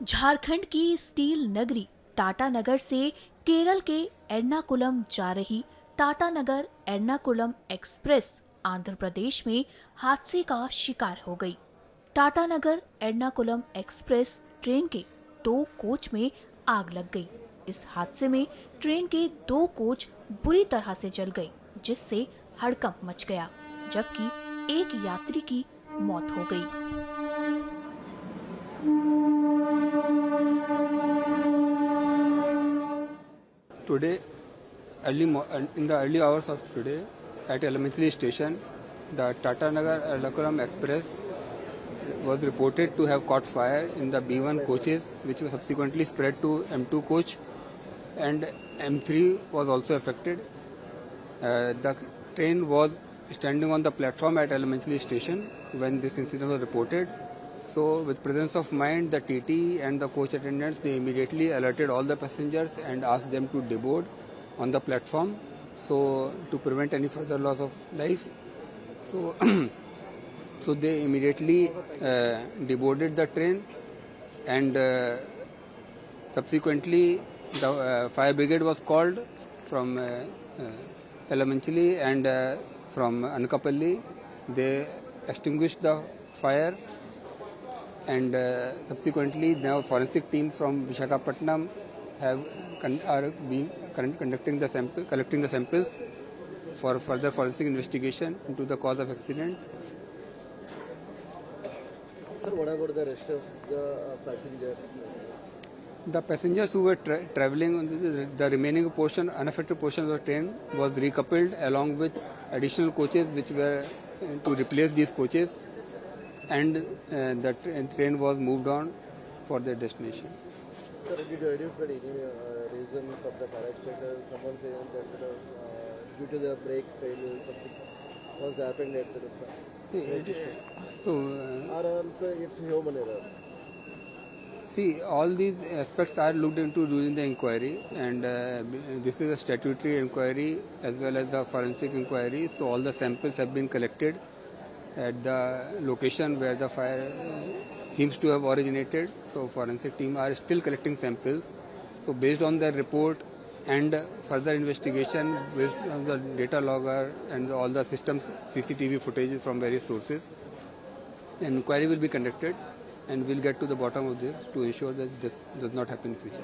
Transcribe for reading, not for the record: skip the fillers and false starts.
झारखंड की स्टील नगरी टाटानगर से केरल के एर्नाकुलम जा रही टाटानगर एर्नाकुलम एक्सप्रेस आंध्र प्रदेश में हादसे का शिकार हो गई। टाटानगर एर्नाकुलम एक्सप्रेस ट्रेन के 2 कोच में आग लग गई। इस हादसे में ट्रेन के 2 कोच बुरी तरह से जल गए, जिससे हड़कंप मच गया, जबकि एक यात्री की मौत हो गई। Today, in the early hours of today, at Elementary Station, the Tata Nagar Ernakulam Express was reported to have caught fire in the B1 coaches, which was subsequently spread to M2 coach, and M3 was also affected. The train was standing on the platform at Elementary Station when this incident was reported. So, with presence of mind, the TT and the coach attendants, they immediately alerted all the passengers and asked them to deboard on the platform, so to prevent any further loss of life. So, so they immediately deboarded the train, and subsequently the fire brigade was called from Elementary and from Anakapalli. They extinguished the fire, and subsequently now forensic teams from Visakhapatnam are collecting the samples for further forensic investigation into the cause of accident. Sir, what about the rest of the passengers? The passengers who were traveling on the remaining portion, unaffected portion of the train was recoupled along with additional coaches which were to replace these coaches, and the train was moved on for their destination. Sir, did you identify any reason from the fire extinguisher? Someone saying that due to the brake failure, something was happened at the So, or also it's human error. see, all these aspects are looked into during the inquiry, and this is a statutory inquiry as well as the forensic inquiry. So all the samples have been collected at the location where the fire seems to have originated. So forensic team are still collecting samples. So based on their report and further investigation based on the data logger and all the systems CCTV footage from various sources, an inquiry will be conducted, and we'll get to the bottom of this to ensure that this does not happen in future.